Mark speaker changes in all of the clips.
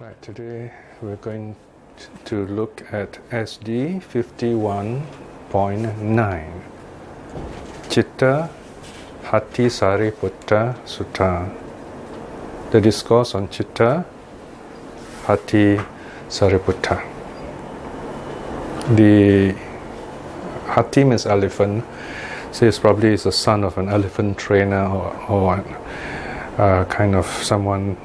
Speaker 1: Right, today we're going to look at SD 51.9 Citta Hati Sariputta Sutta, the discourse on Citta Hati Sariputta. The Hati means elephant, so he's probably the son of an elephant trainer or kind of someone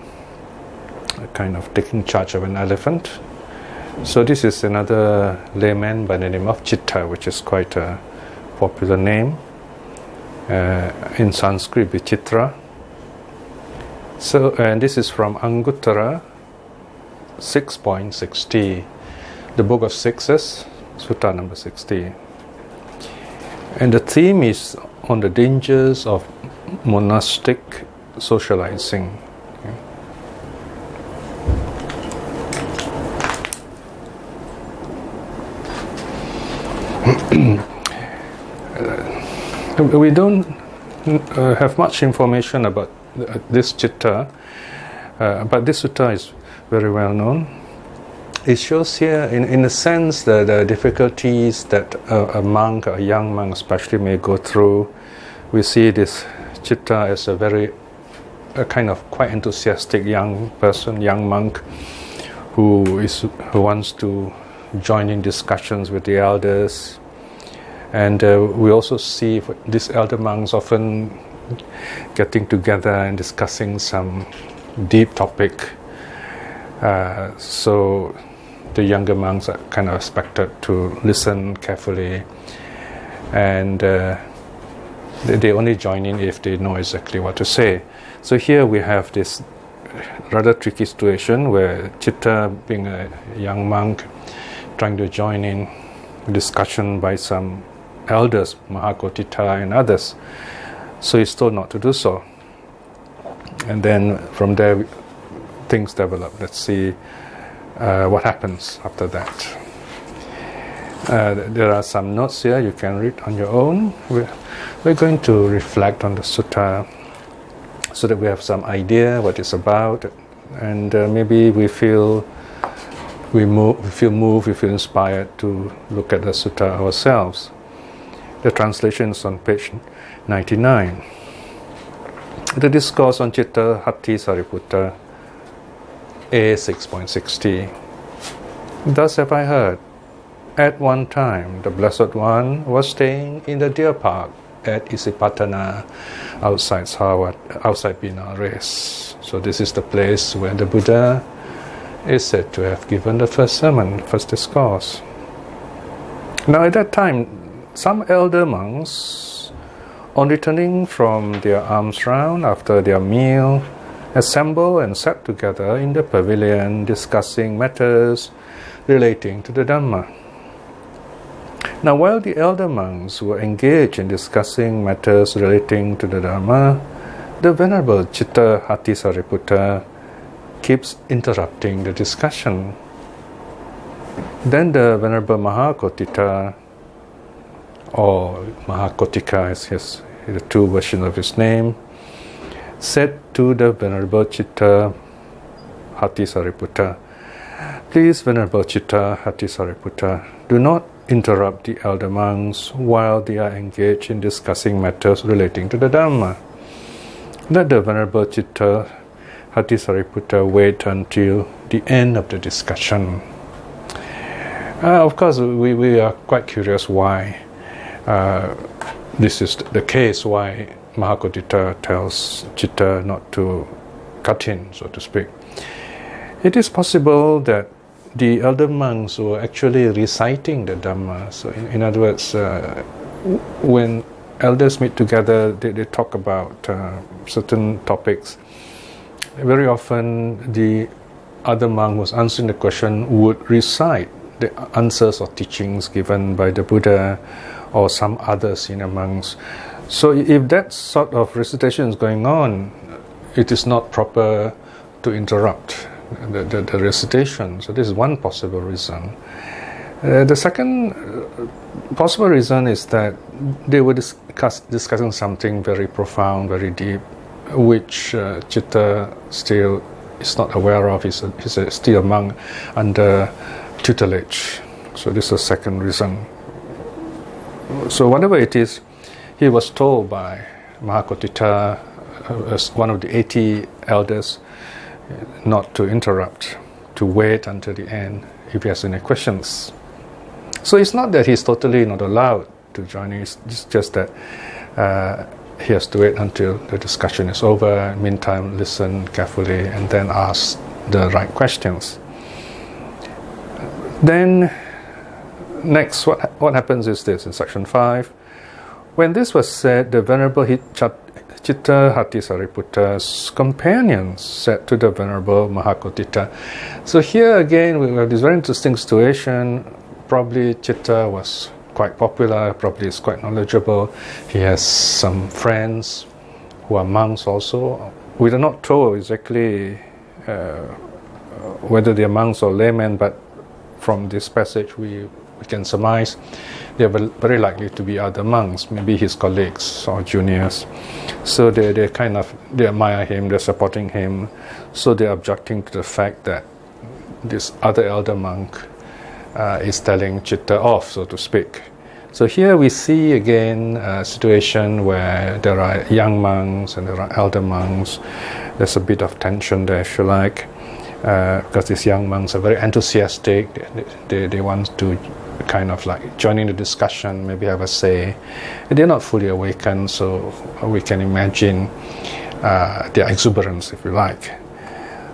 Speaker 1: kind of taking charge of an elephant. So this is another layman by the name of Citta, which is quite a popular name. In Sanskrit, Vichitra. So, and this is from Anguttara 6.60, the book of sixes, Sutta number 60. And the theme is on the dangers of monastic socializing. We don't have much information about this Citta, but this sutta is very well known. It shows here, in a sense, the difficulties that a monk, a young monk especially, may go through. We see this Citta as a kind of quite enthusiastic young person, young monk, who wants to join in discussions with the elders. And we also see these elder monks often getting together and discussing some deep topic. So the younger monks are kind of expected to listen carefully, and they only join in if they know exactly what to say. So here we have this rather tricky situation where Citta, being a young monk, trying to join in discussion by some elders, Mahakotita and others. So he's told not to do so. And then from there, things develop. Let's see what happens after that. There are some notes here you can read on your own. We're going to reflect on the sutta so that we have some idea what it's about, and maybe we feel moved, we feel inspired to look at the sutta ourselves. The translation is on page 99. The discourse on Citta Hati Sariputta, A 6.60. Thus have I heard. At one time, the Blessed One was staying in the deer park at Isipatana, outside Benares. So this is the place where the Buddha is said to have given the first sermon, first discourse. Now at that time, some elder monks, on returning from their alms round after their meal, assembled and sat together in the pavilion discussing matters relating to the Dhamma. Now while the elder monks were engaged in discussing matters relating to the Dhamma, the Venerable Citta Hati Sariputta keeps interrupting the discussion. Then the Venerable Mahakotita, or Mahakotika is the two versions of his name, said to the Venerable Citta Hati Sariputta, "Please, Venerable Citta Hati Sariputta, do not interrupt the elder monks while they are engaged in discussing matters relating to the Dhamma. Let the Venerable Citta Hati Sariputta wait until the end of the discussion." Of course, we are quite curious why this is the case, why Mahakotita tells Citta not to cut in, so to speak. It is possible that the elder monks were actually reciting the Dhamma. So in other words, when elders meet together, they talk about certain topics. Very often the other monk who was answering the question would recite the answers or teachings given by the Buddha or some other senior monks. So if that sort of recitation is going on, it is not proper to interrupt the recitation. So this is one possible reason. The second possible reason is that they were discussing something very profound, very deep, which Citta still is not aware of. He's still a monk under tutelage. So this is the second reason. So whatever it is, he was told by Mahakotita, as one of the 80 elders, not to interrupt, to wait until the end if he has any questions. So it's not that he's totally not allowed to join in, it's just that he has to wait until the discussion is over. Meantime, listen carefully and then ask the right questions. Then, next, what happens is this, in section 5. When this was said, the Venerable Citta Hati Sariputa's companions said to the Venerable Mahakotita. So here again, we have this very interesting situation. Probably Citta was quite popular, probably is quite knowledgeable. He has some friends who are monks also. We are not told exactly whether they are monks or laymen, but from this passage we can surmise they are very likely to be other monks, maybe his colleagues or juniors. So they admire him, they're supporting him, so they're objecting to the fact that this other elder monk is telling Citta off, so to speak. So here we see again a situation where there are young monks and there are elder monks. There's a bit of tension there, if you like, because these young monks are very enthusiastic. They want to kind of like join in the discussion, maybe have a say. They're not fully awakened, so we can imagine their exuberance, if you like.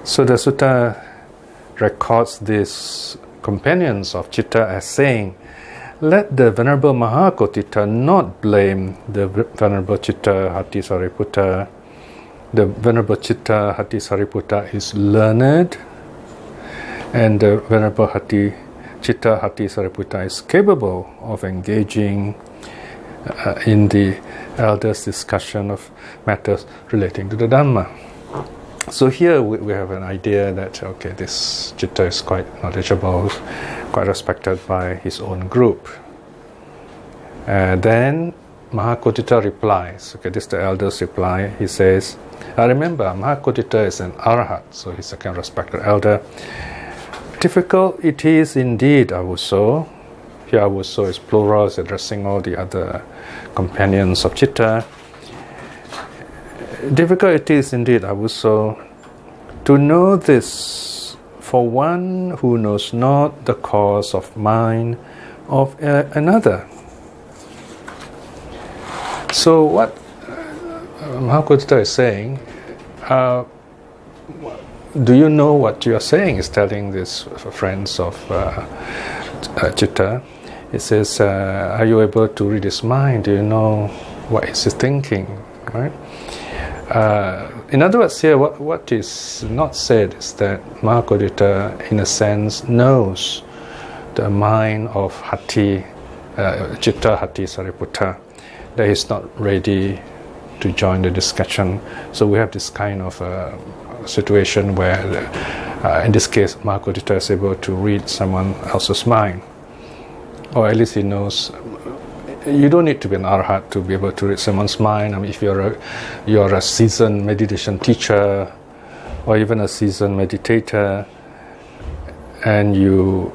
Speaker 1: So the sutta records these companions of Citta as saying, "Let the Venerable Mahakotita not blame the Venerable Citta Hati Sariputta. The Venerable Citta Hati Sariputta is learned, and the Venerable Citta Hati Sariputta is capable of engaging in the elders' discussion of matters relating to the Dhamma." So here we have an idea that, okay, this Citta is quite knowledgeable, quite respected by his own group. Then Mahakotita replies, okay, this is the elder's reply. He says, remember, Mahakotita is an Arhat, so he's a kind of respected elder. "Difficult it is indeed, Avuso." Here Avuso is plural, is addressing all the other companions of Citta. "Difficult it is indeed, Avuso, to know this for one who knows not the cause of mind of another." So what Mahakotita is saying, do you know what you are saying? Is telling these friends of Citta. It says, are you able to read his mind? Do you know what is he thinking? Right? In other words, here what is not said is that Mahakotita, in a sense, knows the mind of Citta Hati Sariputta, that he's not ready to join the discussion. So we have this kind of situation where, in this case, Mahakotita is able to read someone else's mind, or at least he knows. You don't need to be an Arhat to be able to read someone's mind. I mean, if you're a seasoned meditation teacher, or even a seasoned meditator, and you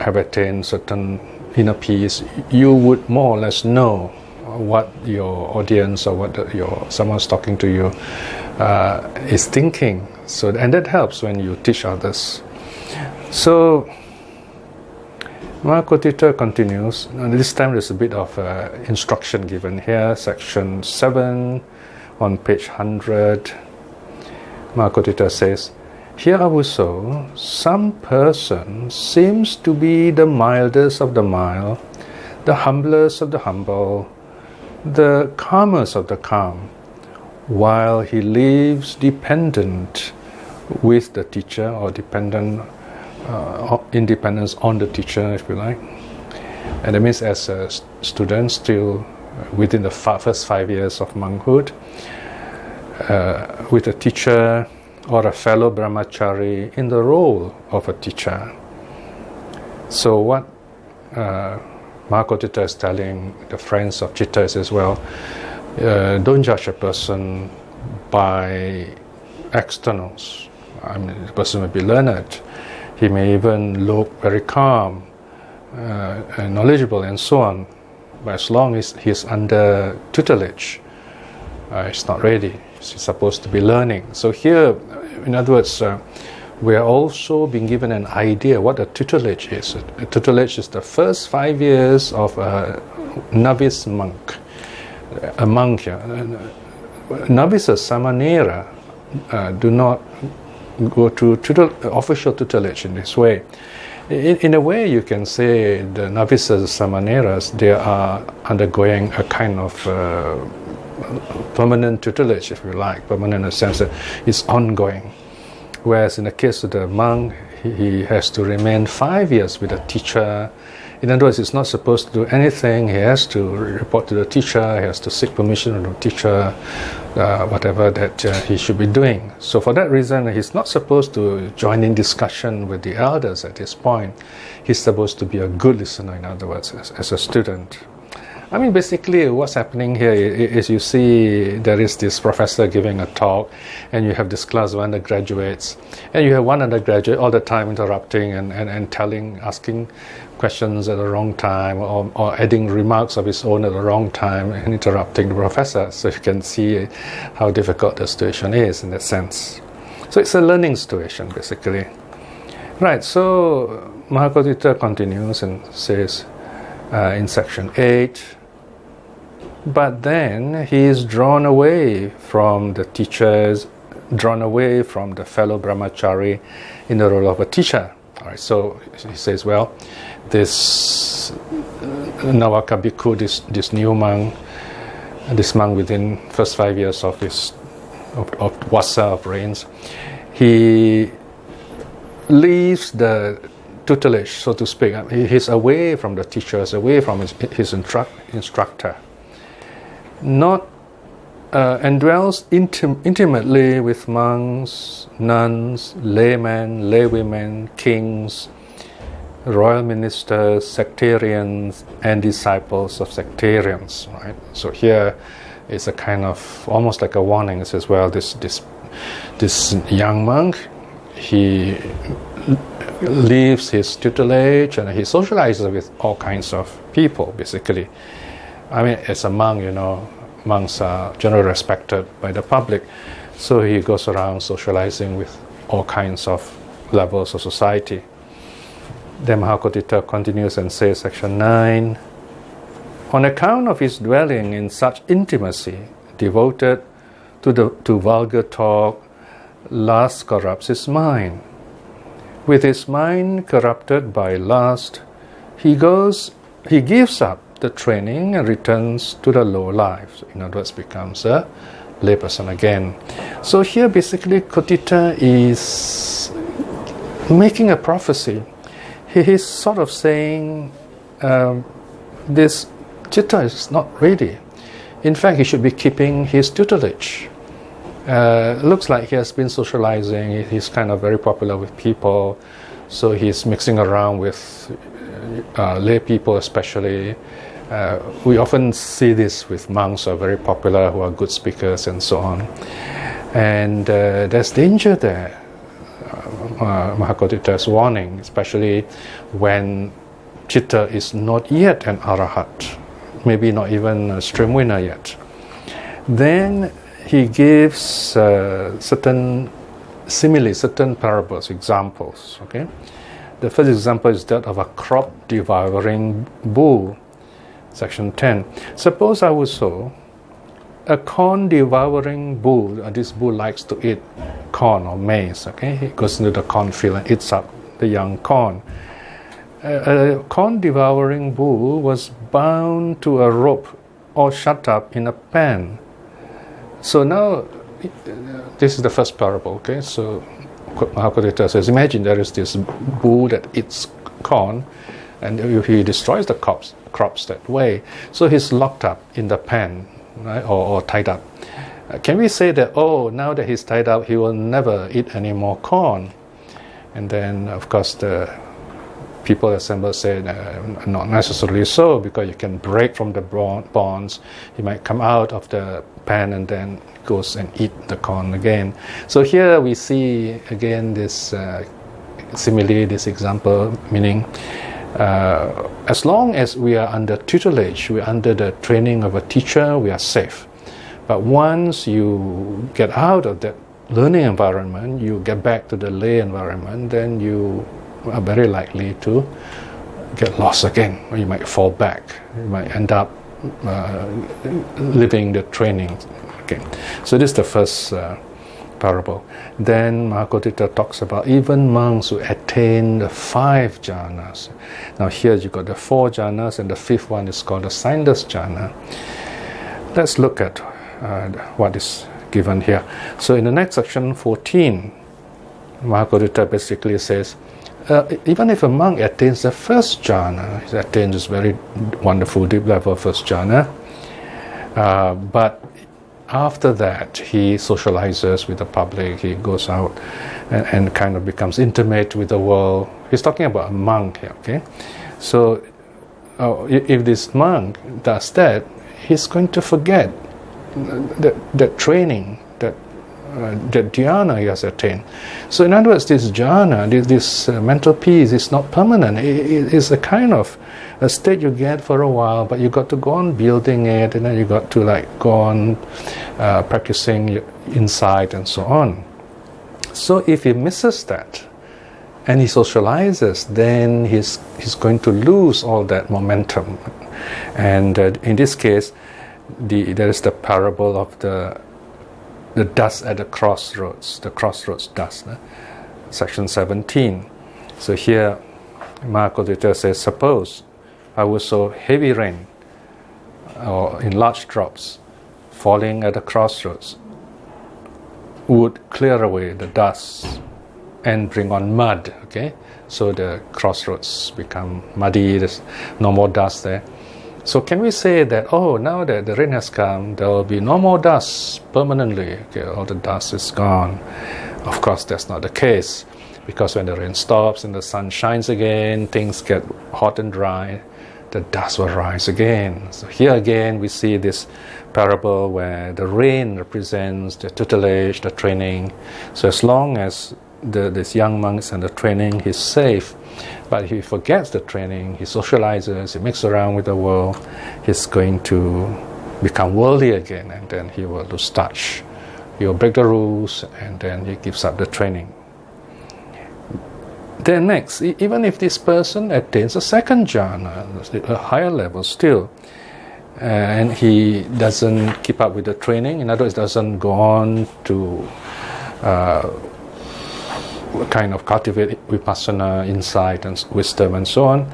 Speaker 1: have attained certain inner peace, you would more or less know what your audience or what someone's talking to you is thinking. So, and that helps when you teach others. So Mahakotita continues. This time there's a bit of instruction given here. Section 7 on page 100. Mahakotita says, "Here also, some person seems to be the mildest of the mild, the humblest of the humble, the calmest of the calm, while he lives dependent with the teacher, or independence on the teacher, if you like." And that means as a student, still within the first 5 years of monkhood, with a teacher or a fellow brahmachari in the role of a teacher. So what Mahakotita is telling the friends of Citta is as well, don't judge a person by externals. I mean, the person may be learned. He may even look very calm and knowledgeable and so on. But as long as he's under tutelage, he's not ready. He's supposed to be learning. So here, in other words, we are also being given an idea what a tutelage is. A tutelage is the first 5 years of a novice monk. A monk here. Novices, samanera, do not go to official tutelage in this way. In a way, you can say the novices, samaneras, they are undergoing a kind of permanent tutelage, if you like, permanent in the sense that it's ongoing. Whereas in the case of the monk, he has to remain 5 years with a teacher. In other words, he's not supposed to do anything. He has to report to the teacher. He has to seek permission from the teacher, whatever that he should be doing. So for that reason, he's not supposed to join in discussion with the elders at this point. He's supposed to be a good listener, in other words, as a student. I mean, basically, what's happening here is you see there is this professor giving a talk, and you have this class of undergraduates, and you have one undergraduate all the time interrupting and asking questions at the wrong time, or adding remarks of his own at the wrong time and interrupting the professor. So you can see how difficult the situation is in that sense. So it's a learning situation, basically. Right, so Mahakotita continues and says in section 8, but then he is drawn away from the teachers, drawn away from the fellow brahmachari in the role of a teacher. All right, so he says, well, this Navaka Bhikkhu, this new monk, this monk within first 5 years of wasa, of reigns, he leaves the tutelage, so to speak. He's away from the teachers, away from his instructor, not and dwells intimately with monks, nuns, laymen, laywomen, kings, royal ministers, sectarians, and disciples of sectarians. Right. So here is a kind of almost like a warning. It says, well, this young monk, he leaves his tutelage and he socializes with all kinds of people, basically. I mean, as a monk, monks are generally respected by the public, so he goes around socializing with all kinds of levels of society. Then Mahakotita continues and says, section 9, on account of his dwelling in such intimacy, devoted to vulgar talk, lust corrupts his mind. With his mind corrupted by lust, he gives up the training and returns to the low life. So in other words, becomes a layperson again. So here basically Kotita is making a prophecy. He is sort of saying this chitta is not ready. In fact, he should be keeping his tutelage. Looks like he has been socializing. He's kind of very popular with people, so he's mixing around with lay people especially. We often see this with monks who are very popular, who are good speakers and so on. And there's danger there. Mahakotita's warning, especially when chitta is not yet an arahat, maybe not even a stream winner yet. Then he gives certain similes, certain parables, examples. Okay, the first example is that of a crop-devouring bull. Section 10. Suppose also a corn-devouring bull. This bull likes to eat corn or maize. Okay, he goes into the cornfield and eats up the young corn. A corn-devouring bull was bound to a rope or shut up in a pen. So now, this is the first parable, okay? So Mahakotita says, imagine there is this bull that eats corn, and he destroys the crops that way. So he's locked up in the pen, right? Or tied up. Can we say that, now that he's tied up, he will never eat any more corn? And then, of course, the people assemble say not necessarily so, because you can break from the bonds. You might come out of the pen and then goes and eat the corn again. So here we see again this simile, this example, meaning as long as we are under tutelage, we are under the training of a teacher, we are safe. But once you get out of that learning environment, you get back to the lay environment, then you are very likely to get lost again, or you might fall back. You might end up living the training again. So this is the first parable. Then Mahakotita talks about even monks who attain the 5 jhanas. Now here you got the 4 jhanas, and the 5th one is called the Sindus jhana. Let's look at what is given here. So in the next section 14, Mahakotita basically says, even if a monk attains the 1st jhana, he attains this very wonderful deep level 1st jhana, but after that he socializes with the public, he goes out and kind of becomes intimate with the world. He's talking about a monk here, okay? So if this monk does that, he's going to forget that training, that dhyana he has attained. So in other words, this jhana, this mental peace is not permanent. It is a kind of a state you get for a while, but you got to go on building it, and then you got to go on practicing insight and so on. So if he misses that and he socializes, then he's going to lose all that momentum. And in this case, there is the parable of the dust at the crossroads dust, section 17. So here Mahakotita says, suppose I would sow heavy rain or in large drops falling at the crossroads would clear away the dust and bring on mud, okay? So the crossroads become muddy, there's no more dust there. So can we say that, now that the rain has come, there will be no more dust permanently, okay, all the dust is gone? Of course, that's not the case, because when the rain stops and the sun shines again, things get hot and dry, the dust will rise again. So here again we see this parable where the rain represents the tutelage, the training. So as long as this young monk is under training, he's safe. But if he forgets the training, he socializes, he mixes around with the world, he's going to become worldly again, and then he will lose touch. He will break the rules, and then he gives up the training. Then next, even if this person attains a 2nd jhana, a higher level still, and he doesn't keep up with the training, in other words, doesn't go on to kind of cultivate vipassana, insight and wisdom and so on,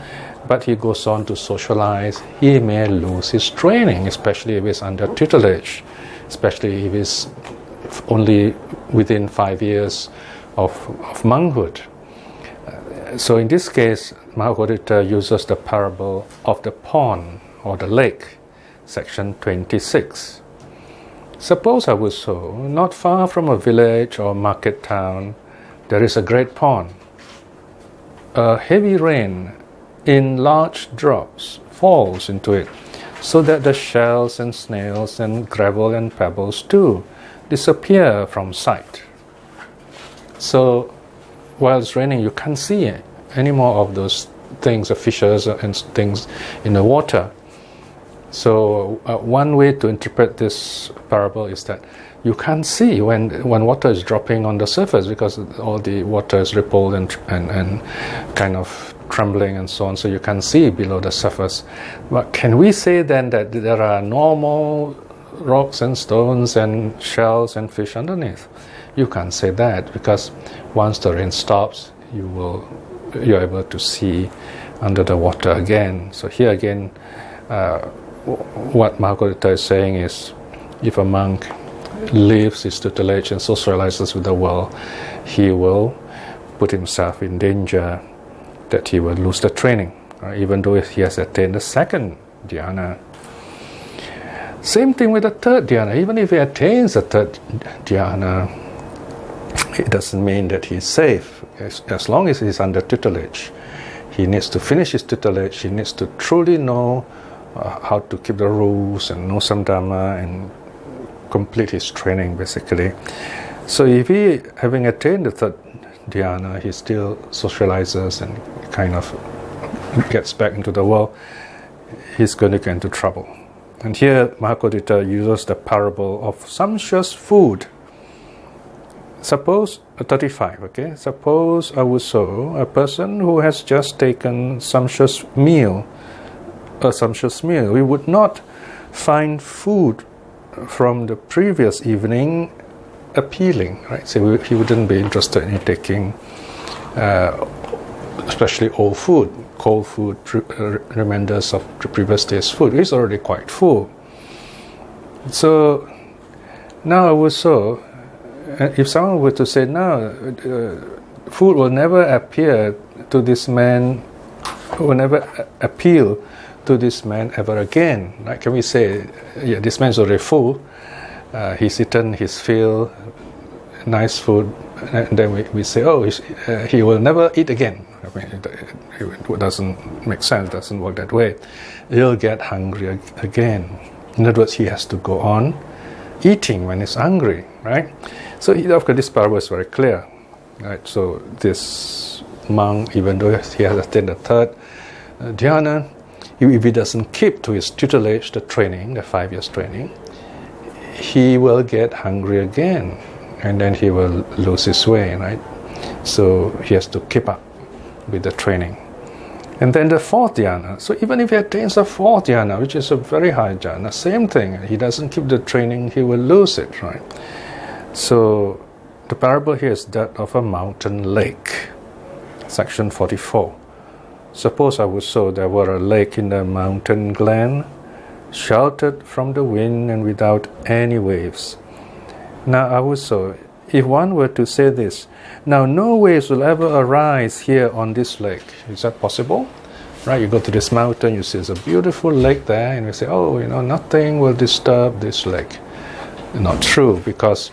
Speaker 1: but he goes on to socialize, he may lose his training, especially if he's under tutelage, especially if he's only within 5 years of monkhood. So in this case, Mahakotita uses the parable of the pond or the lake, section 26. Suppose I would sow, not far from a village or market town, there is a great pond. A heavy rain in large drops falls into it, so that the shells and snails and gravel and pebbles too disappear from sight. So while it's raining, you can't see any more of those things, the fishes and things in the water. So one way to interpret this parable is that you can't see when water is dropping on the surface, because all the water is rippled and kind of trembling and so on, so you can't see below the surface. But can we say then that there are normal rocks and stones and shells and fish underneath? You can't say that, because once the rain stops, you're able to see under the water again. So here again, what Mahakotita is saying is, if a monk leaves his tutelage and socializes with the world, he will put himself in danger that he will lose the training, even though he has attained the 2nd dhyana. Same thing with the 3rd dhyana. Even if he attains the 3rd dhyana, it doesn't mean that he's safe. As long as he's under tutelage, he needs to finish his tutelage, he needs to truly know how to keep the rules and know some Dharma and complete his training basically. So if he, having attained the third dhyana, he still socializes and kind of gets back into the world, he's going to get into trouble. And here Mahakotita uses the parable of sumptuous food. Suppose 35, okay? Suppose a person who has just taken a sumptuous meal, we would not find food from the previous evening appealing, right? So he wouldn't be interested in taking, especially old food, cold food, reminders of the previous day's food. He's already quite full. So now also, if someone were to say, no, food will never appear to this man, will never appeal to this man ever again. Right? Can we say, yeah, this man's already full, he's eaten his fill, nice food, and then we say, oh, he will never eat again. I mean, it doesn't make sense, doesn't work that way. He'll get hungry again. In other words, he has to go on eating when he's hungry, right? So, of course, this parable is very clear, right? So, this monk, even though he has attained the third dhyana, if he doesn't keep to his tutelage, the training, the 5 years training, he will get hungry again, and then he will lose his way, right? So, he has to keep up with the training. And then the fourth dhyana. So even if he attains the fourth dhyana, which is a very high dhyana, same thing. He doesn't keep the training, he will lose it, right? So the parable here is that of a mountain lake. Section 44. Suppose there were a lake in the mountain glen, sheltered from the wind and without any waves. Now if one were to say this, now no waves will ever arise here on this lake. Is that possible? Right, you go to this mountain, you see there's a beautiful lake there, and you say, oh, nothing will disturb this lake. Not true, because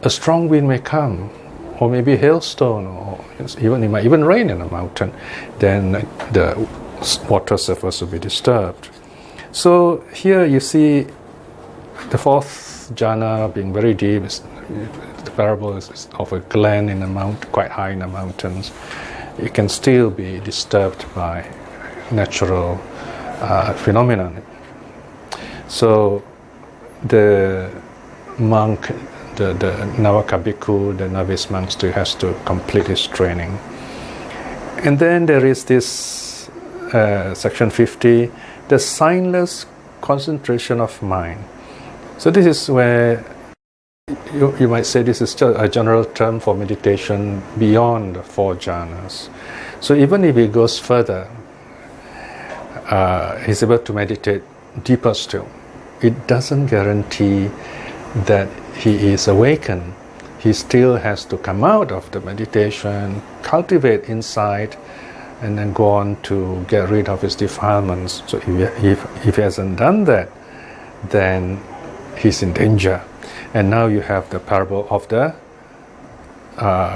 Speaker 1: a strong wind may come, or maybe hailstone, or it might even rain in a mountain. Then the water surface will be disturbed. So here you see the fourth jhana being very deep. The parable is of a glen in a mountain, quite high in the mountains. It can still be disturbed by natural phenomenon. So the monk, the Navaka bhikkhu, the novice monk, still has to complete his training. And then there is this section 50, the signless concentration of mind. So this is where you might say this is just a general term for meditation beyond the 4 jhanas. So even if he goes further, he's able to meditate deeper still. It doesn't guarantee that he is awakened. He still has to come out of the meditation, cultivate insight, and then go on to get rid of his defilements. So if he hasn't done that, then he's in danger. And now you have the parable of the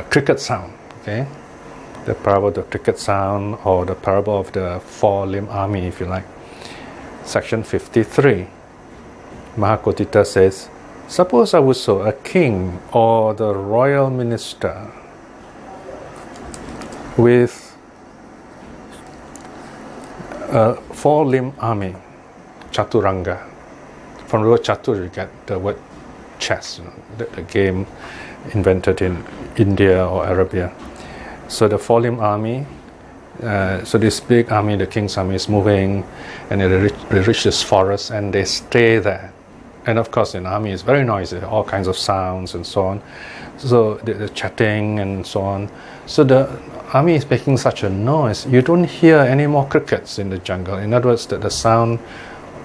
Speaker 1: cricket sound, okay? The parable of the cricket sound, or the parable of the 4-limb army, if you like. Section 53. Mahakotita says, suppose a king or the royal minister with a 4-limb army, chaturanga. From the word chatur you get the word chess, the game invented in India or Arabia. So the 4-limb army, so this big army, the king's army, is moving, and they reach this forest, and they stay there. And of course, an army is very noisy, all kinds of sounds and so on. So the chatting and so on. So the army is making such a noise, you don't hear any more crickets in the jungle. In other words, the sound,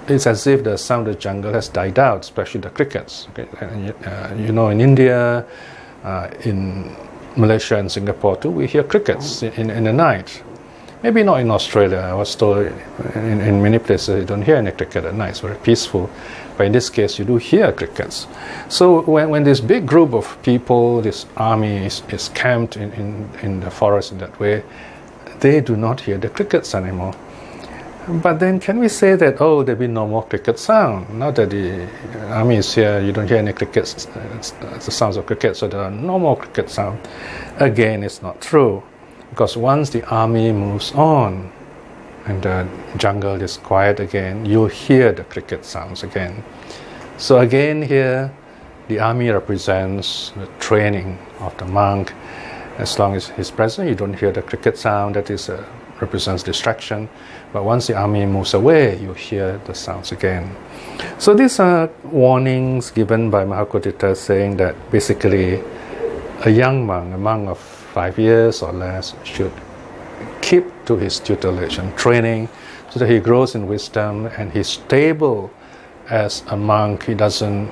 Speaker 1: it's as if the sound of the jungle has died out, especially the crickets. Okay? And, in India, in Malaysia and Singapore too, we hear crickets in the night. Maybe not in Australia. I was told in many places you don't hear any cricket at night. It's very peaceful. But in this case, you do hear crickets. So when this big group of people, this army is camped in the forest in that way, they do not hear the crickets anymore. But then can we say that, oh, there'll be no more cricket sound? Now that the army is here, you don't hear any crickets, the sounds of cricket, so there are no more cricket sound. Again, it's not true. Because once the army moves on and the jungle is quiet again, you hear the cricket sounds again. So again here, the army represents the training of the monk. As long as he's present, you don't hear the cricket sound. That is represents distraction. But once the army moves away, you hear the sounds again. So these are warnings given by Mahakotthita, saying that basically a young monk, a monk of 5 years or less, should keep to his tutelage and training so that he grows in wisdom and he's stable as a monk. He doesn't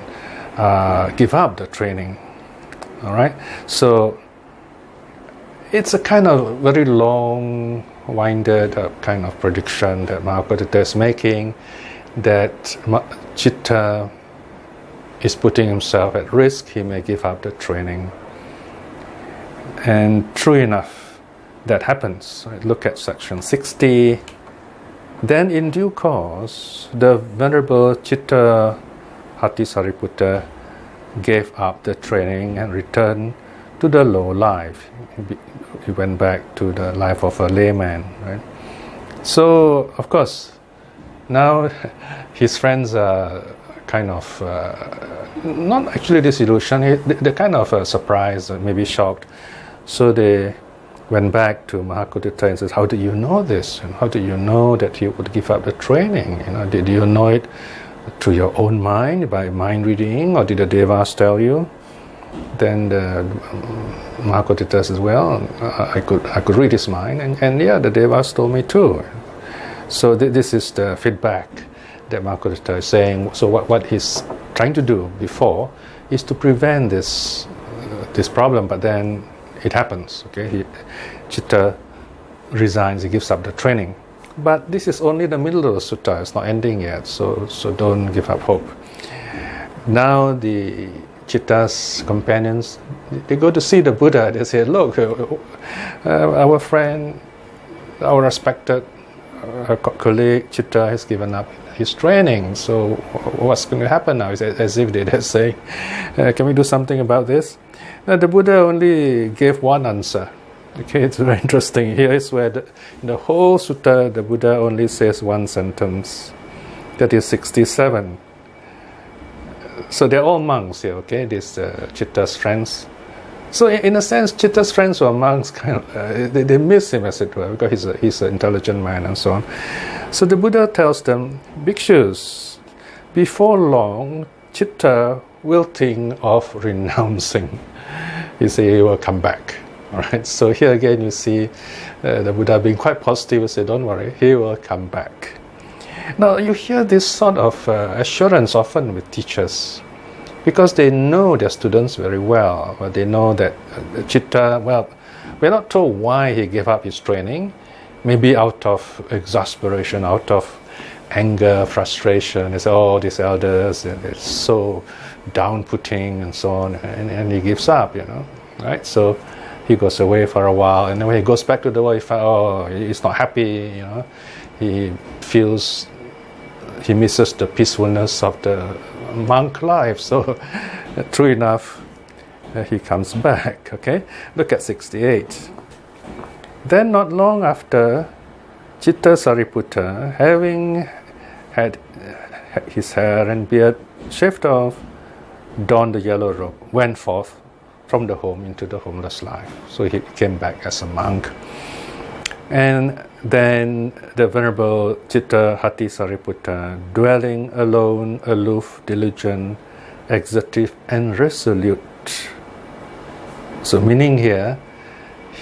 Speaker 1: give up the training. All right? So it's a kind of very long-winded kind of prediction that Mahakotthita is making, that Chitta is putting himself at risk. He may give up the training. And true enough, that happens. Look at section 60. Then in due course, the Venerable Chitta Hattisariputta gave up the training and returned to the low life. He went back to the life of a layman. Right? So, of course, now his friends are kind of, not actually disillusioned, they're kind of surprised, maybe shocked. So they went back to Mahakotthita and says, how do you know this? And how do you know that he would give up the training? Did you know it through your own mind, by mind reading, or did the Devas tell you? Then the Mahakotthita says, well, I could read his mind, and yeah, the Devas told me too. So this is the feedback that Mahakotthita is saying. So what he's trying to do before is to prevent this problem, but then it happens. Okay, Chitta resigns, he gives up the training. But this is only the middle of the sutta, it's not ending yet, so don't give up hope. Now the Chitta's companions, they go to see the Buddha. They say, look, our friend, our respected colleague Chitta has given up his training, so what's going to happen now? It's as if they're saying, can we do something about this? Now, the Buddha only gave one answer. Okay, it's very interesting. Here is where in the whole sutta, the Buddha only says one sentence. That is 67. So they're all monks here, okay, these Chitta's friends. So in a sense, Chitta's friends who are monks, kind of, they miss him, as it were, because he's an intelligent man and so on. So the Buddha tells them, Bhikshus, before long, Chitta will think of renouncing. He says he will come back. All right. So here again, you see the Buddha being quite positive. He said, "Don't worry, he will come back." Now you hear this sort of assurance often with teachers, because they know their students very well. But they know that Chitta. Well, we're not told why he gave up his training. Maybe out of exasperation, out of anger, frustration. They say, "Oh, these elders, they're so down-putting and so on," and he gives up, right? So he goes away for a while, and then when he goes back to the world, he's not happy, he feels, he misses the peacefulness of the monk life. So true enough, he comes back. Okay, look at 68. Then not long after, Chitta Sariputta, having had his hair and beard shaved off, donned the yellow robe, went forth from the home into the homeless life. So he came back as a monk. And then the Venerable Chitta Hattisariputta, dwelling alone, aloof, diligent, exertive, and resolute. So meaning here,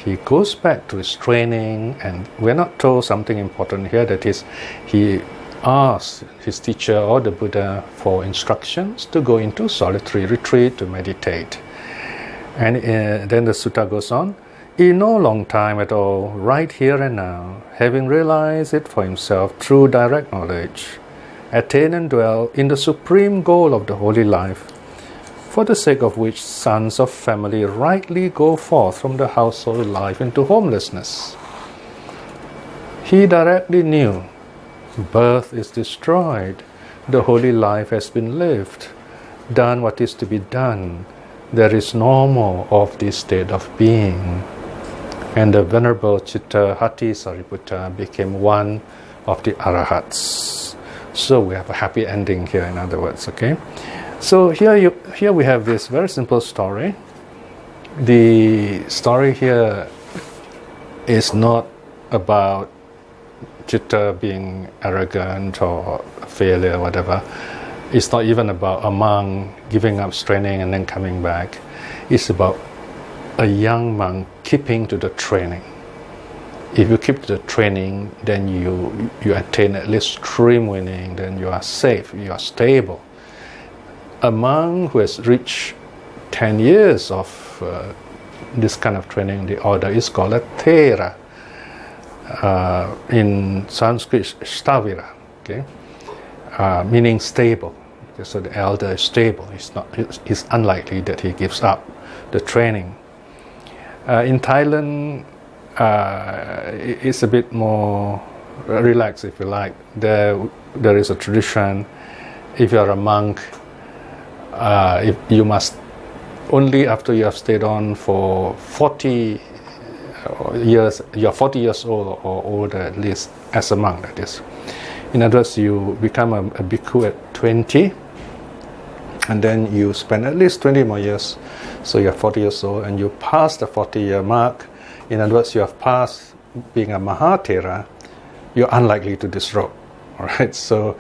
Speaker 1: he goes back to his training, and we're not told something important here, that is, he asks his teacher or the Buddha for instructions to go into solitary retreat to meditate. And then the sutta goes on, in no long time at all, right here and now, having realized it for himself through direct knowledge, attain and dwell in the supreme goal of the holy life, for the sake of which sons of family rightly go forth from the household life into homelessness. He directly knew birth is destroyed, the holy life has been lived, done what is to be done. There is no more of this state of being. And the Venerable Chitta Hati Sariputta became one of the Arahats. So we have a happy ending here, in other words, okay? So here we have this very simple story. The story here is not about Chitta being arrogant or failure or whatever. It's not even about a monk giving up training and then coming back. It's about a young monk keeping to the training. If you keep to the training, then you attain at least stream winning, then you are safe, you are stable. A monk who has reached 10 years of this kind of training, the order is called a Thera. In Sanskrit, Stavira, okay? Meaning stable. Okay, so the elder is stable. It's unlikely that he gives up the training. In Thailand, it's a bit more relaxed, if you like. There is a tradition. If you are a monk, if you must only after you have stayed on for 40 years, you're 40 years old or older at least, as a monk, that is. In other words, you become a bhikkhu at 20, and then you spend at least 20 more years. So you're 40 years old, and you pass the 40-year mark. In other words, you have passed being a Mahathera, you're unlikely to disrobe. All right, so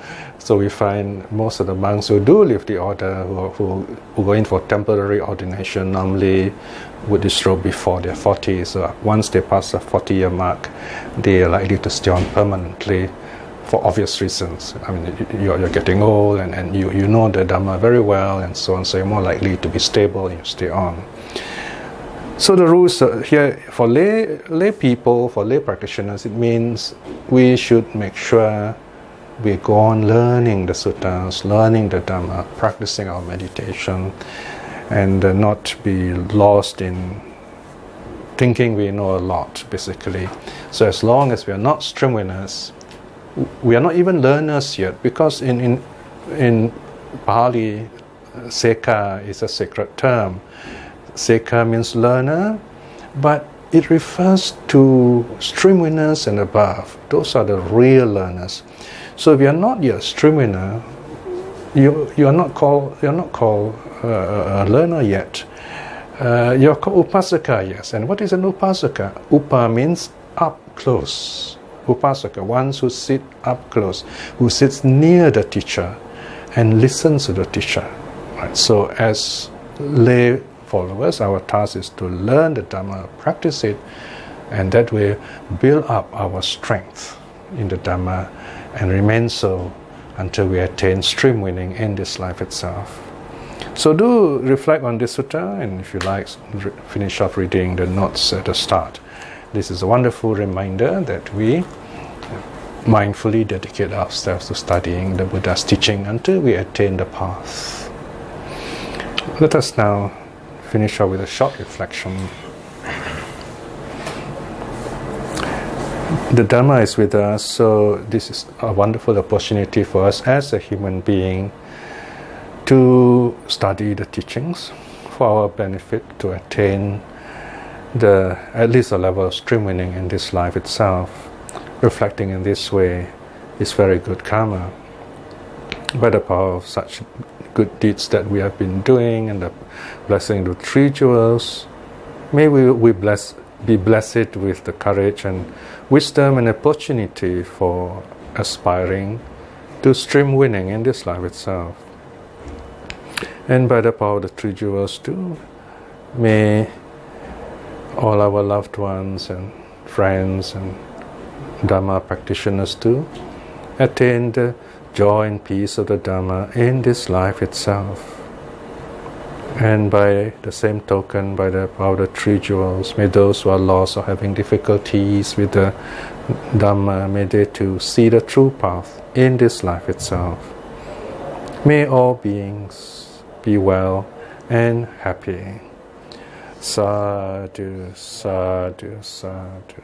Speaker 1: we find most of the monks who do leave the order, who go in for temporary ordination, normally would disrobe before they're 40. So once they pass the 40-year mark, they are likely to stay on permanently for obvious reasons. I mean, you're getting old, and you know the Dhamma very well, and so on. So you're more likely to be stable, and you stay on. So the rules here for lay people, for lay practitioners, it means we should make sure we go on learning the suttas, learning the Dhamma, practicing our meditation, and not be lost in thinking we know a lot, basically. So as long as we are not stream winners, we are not even learners yet, because in Pali, Seka is a sacred term. Seka means learner, but it refers to stream winners and above. Those are the real learners. So if you are not yet a stream winner, you are not called a learner yet. You are called upasaka, yes. And what is an upasaka? Upa means up close. Upasaka, one who sits up close, who sits near the teacher and listens to the teacher. Right? So as lay followers, our task is to learn the Dhamma, practice it, and that way build up our strength in the Dhamma and remain so until we attain stream winning in this life itself. So do reflect on this sutta, and if you like, finish off reading the notes at the start. This is a wonderful reminder that we mindfully dedicate ourselves to studying the Buddha's teaching until we attain the path. Let us now finish off with a short reflection. The Dhamma is with us, so this is a wonderful opportunity for us as a human being to study the teachings for our benefit, to attain at least a level of stream winning in this life itself. Reflecting in this way is very good karma. By the power of such good deeds that we have been doing and the blessing of the three jewels, may we be blessed with the courage and wisdom and opportunity for aspiring to stream winning in this life itself. And by the power of the three jewels too, may all our loved ones and friends and Dhamma practitioners too attain the joy and peace of the Dhamma in this life itself. And by the same token, by the power of the three jewels, may those who are lost or having difficulties with the Dhamma, may they too see the true path in this life itself. May all beings be well and happy. Sadhu, sadhu, sadhu.